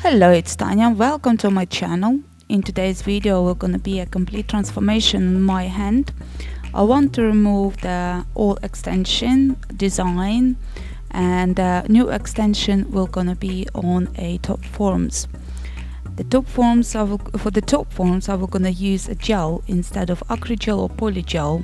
Hello, it's Tanya. Welcome to my channel. In today's video, we're going to be a complete transformation on my hand. I want to remove the old extension design, and new extension will going to be on a top forms. For the top forms, I will going to use a gel instead of acrygel or polygel.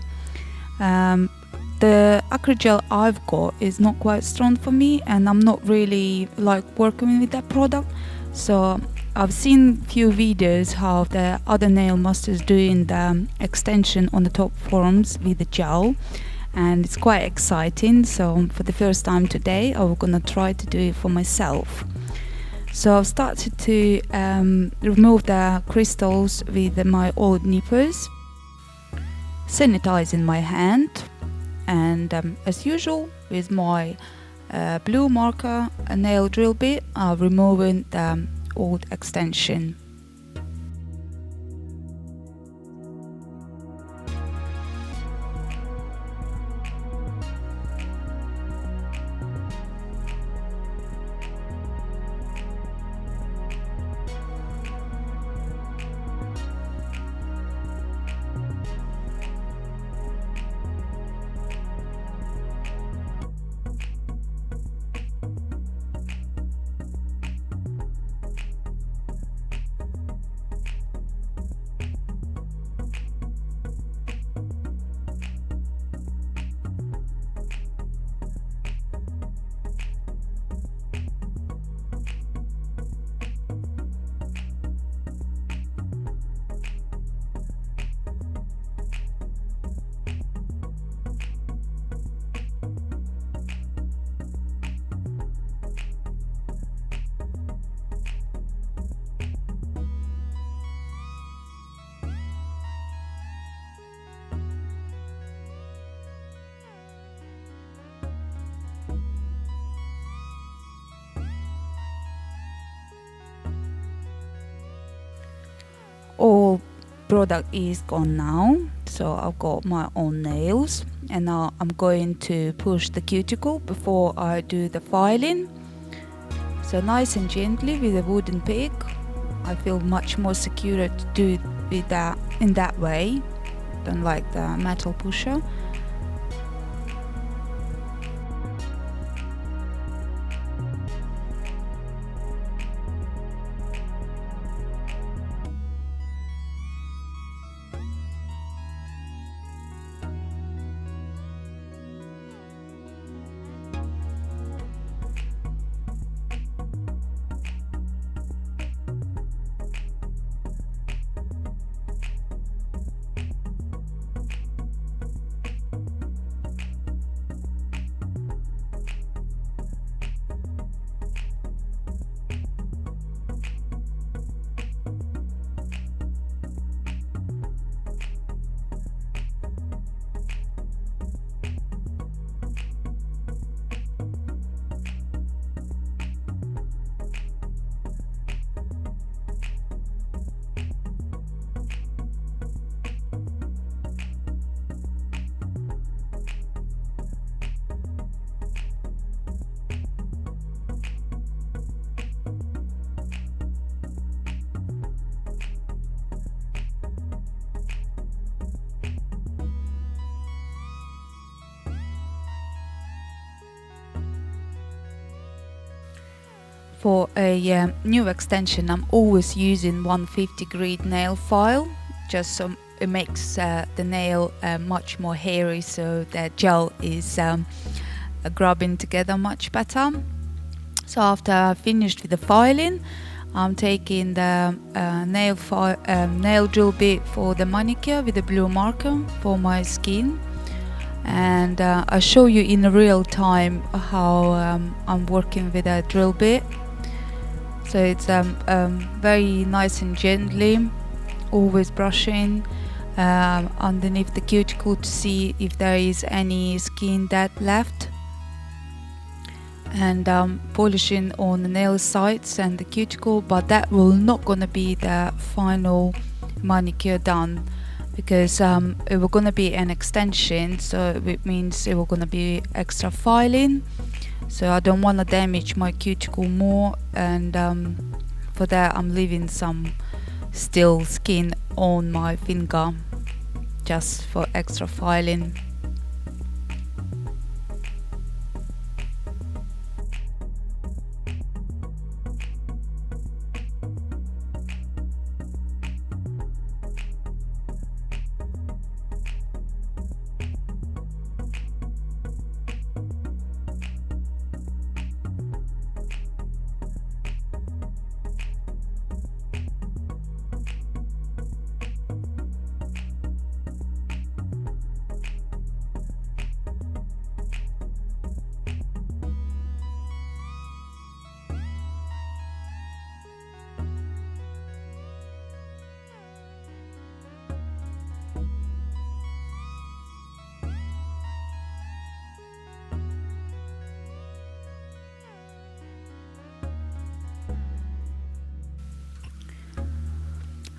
The acrygel I've got is not quite strong for me, and I'm not really like working with that product. So I've seen few videos how the other nail masters doing the extension on the top forms with the gel, and it's quite exciting. So for the first time today, I'm gonna try to do it for myself. So I've started to remove the crystals with my old nippers, sanitizing my hand, and as usual with my blue marker a nail drill bit, removing the old extension. All product is gone now, so I've got my own nails, and now I'm going to push the cuticle before I do the filing. So nice and gently with a wooden pick. I feel much more secure to do it with that in that way than like the metal pusher. For a new extension, I'm always using 150 grit nail file, just so it makes the nail much more hairy, so the gel is grubbing together much better. So after I finished with the filing, I'm taking the nail drill bit for the manicure with the blue marker for my skin, and I'll show you in real time how I'm working with a drill bit. So it's very nice and gently, always brushing underneath the cuticle to see if there is any skin that left, and polishing on the nail sides and the cuticle, but that will not gonna be the final manicure done, because it will gonna be an extension, so it means it will gonna be extra filing. So I don't want to damage my cuticle more, and for that I'm leaving some still skin on my finger just for extra filing.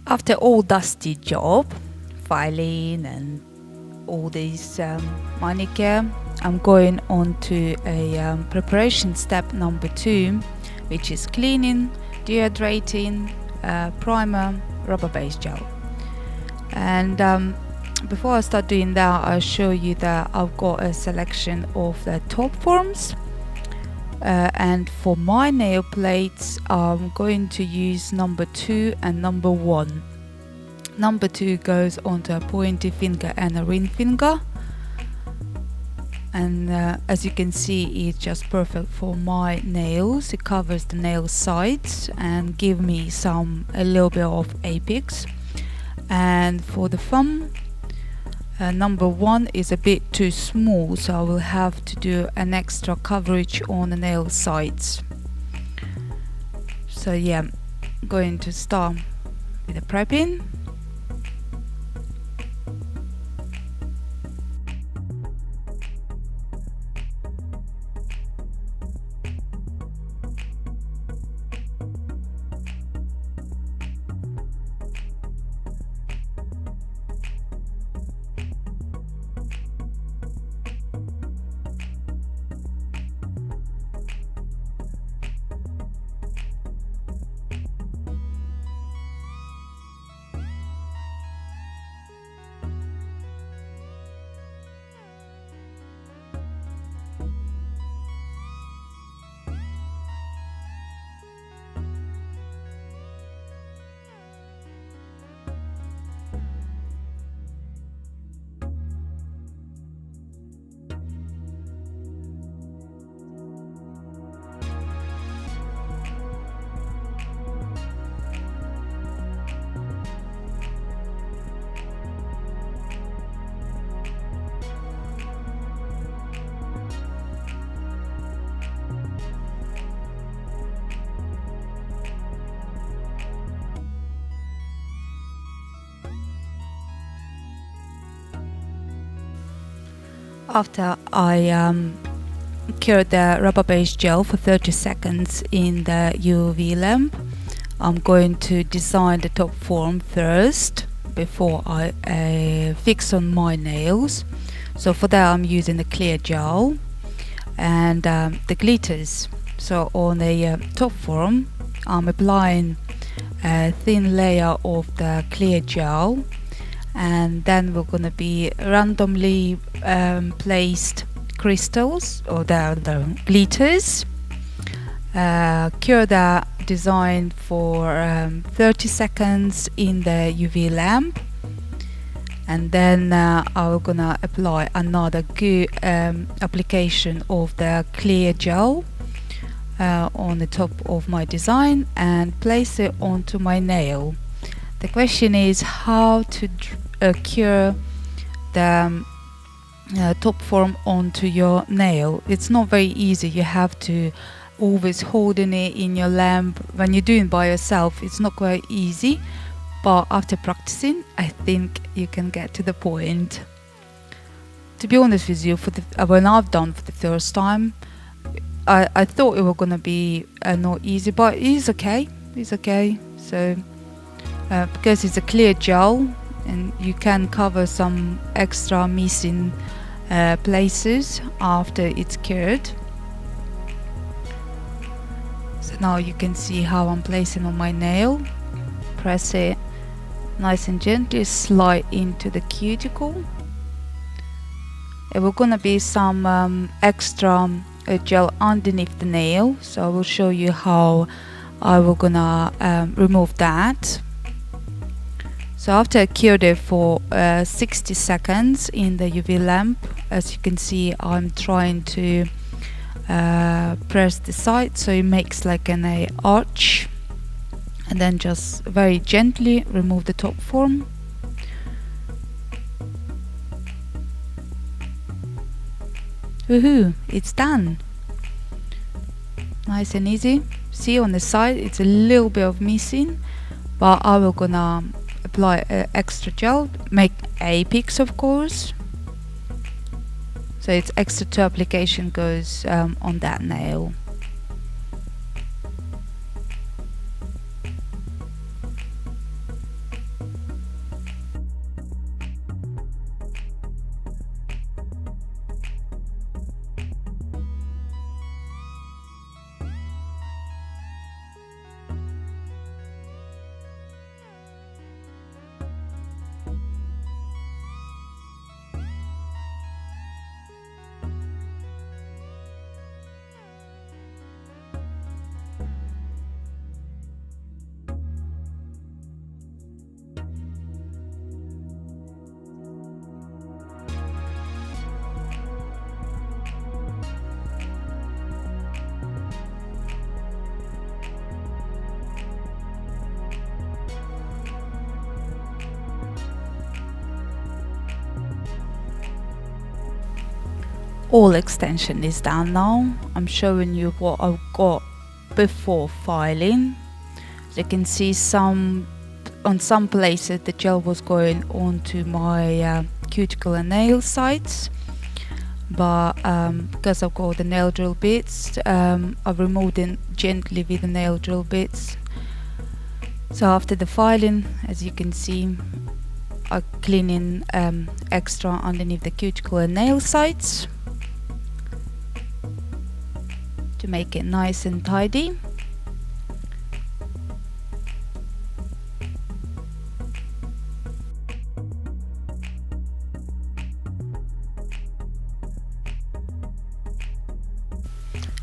After all dusty job, filing and all these manicure, I'm going on to a preparation step number 2, which is cleaning, dehydrating, primer, rubber-based gel. And before I start doing that, I'll show you that I've got a selection of the top forms. And for my nail plates, I'm going to use number 2 and number 1. Number 2 goes onto a pointy finger and a ring finger, and as you can see, it's just perfect for my nails. It covers the nail sides and give me a little bit of apex. And for the thumb, number 1 is a bit too small, so I will have to do an extra coverage on the nail sides. So yeah, I'm going to start with the prepping. After I cure the rubber-based gel for 30 seconds in the UV lamp, I'm going to design the top form first before I fix on my nails. So for that I'm using the clear gel and the glitters. So on the top form I'm applying a thin layer of the clear gel, and then we're going to be randomly placed crystals or the glitters, cure the design for 30 seconds in the UV lamp, and then I'm gonna apply another good application of the clear gel on the top of my design and place it onto my nail. The question is how to cure the top form onto your nail. It's not very easy. You have to always holding it in your lamp. When you're doing it by yourself, it's not quite easy, but after practicing, I think you can get to the point. To be honest with you, when I've done for the first time, I thought it was gonna be not easy, but it is okay. It's okay. So because it's a clear gel and you can cover some extra missing places after it's cured. So Now you can see how I'm placing on my nail. Press it nice and gently, slide into the cuticle. There will gonna be some extra gel underneath the nail, so I will show you how I will gonna remove that. So after I cured it for 60 seconds in the UV lamp, as you can see, I'm trying to press the side so it makes like an arch, and then just very gently remove the top form. Woohoo, it's done. Nice and easy. See on the side it's a little bit of missing, but I will gonna apply extra gel, make apex of course, so it's extra 2 application goes on that nail. All extension is done now. I'm showing you what I've got before filing. As you can see, on some places the gel was going onto my cuticle and nail sites, but because I've got the nail drill bits, I've removed it gently with the nail drill bits. So after the filing, as you can see, I'm cleaning extra underneath the cuticle and nail sites to make it nice and tidy.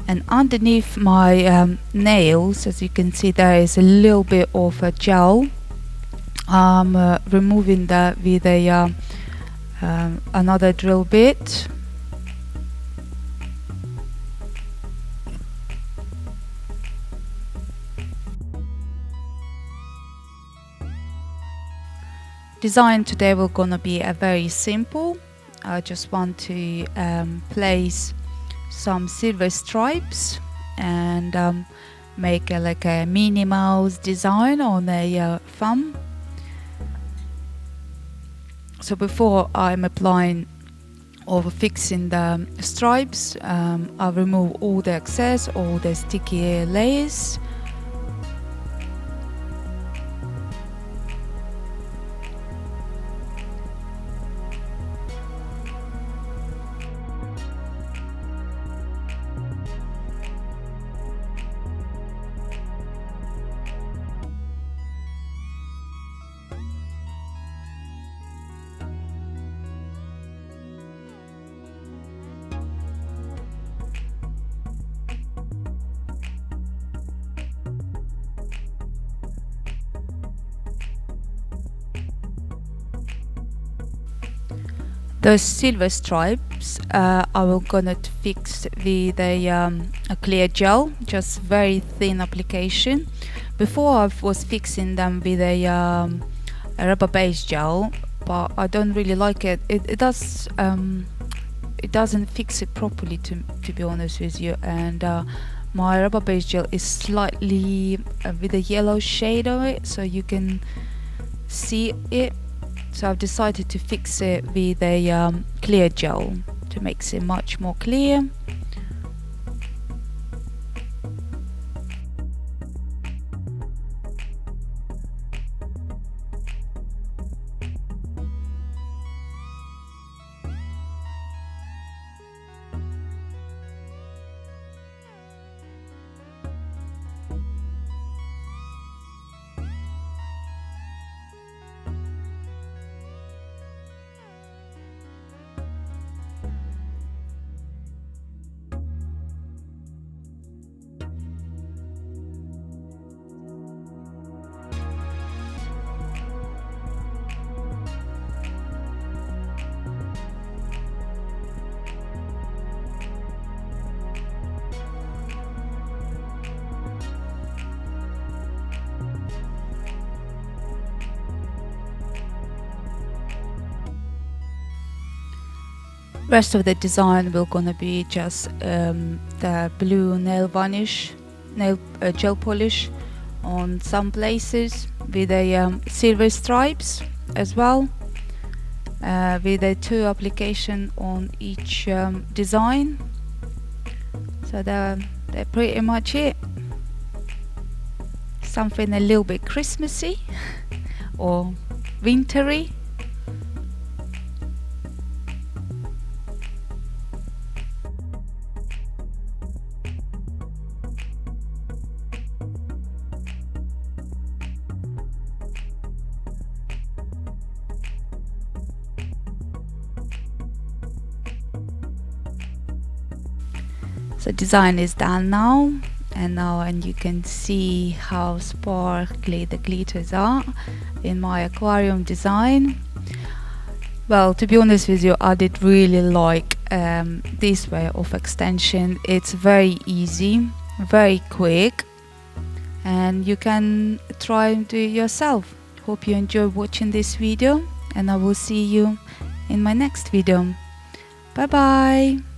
And underneath my nails, as you can see, there is a little bit of a gel. I'm removing that with a another drill bit. Design today will gonna be a very simple. I just want to place some silver stripes and make like a Minnie Mouse design on a thumb. So before I'm applying or fixing the stripes, I'll remove all the excess, all the sticky layers. Those silver stripes I will gonna fix with a clear gel, just very thin application. Before I was fixing them with a rubber base gel, but I don't really like it. It doesn't fix it properly, to be honest with you, and my rubber base gel is slightly with a yellow shade on it, so you can see it. So I've decided to fix it with a clear gel to make it much more clear. Rest of the design will gonna be just the blue nail varnish, nail gel polish on some places with a silver stripes as well, with a 2 application on each design. So they're pretty much it. Something a little bit Christmassy or wintry. So design is done now, and you can see how sparkly the glitters are in my aquarium design. Well, to be honest with you, I did really like this way of extension. It's very easy, very quick, and you can try and do it yourself. Hope you enjoy watching this video, and I will see you in my next video. Bye bye.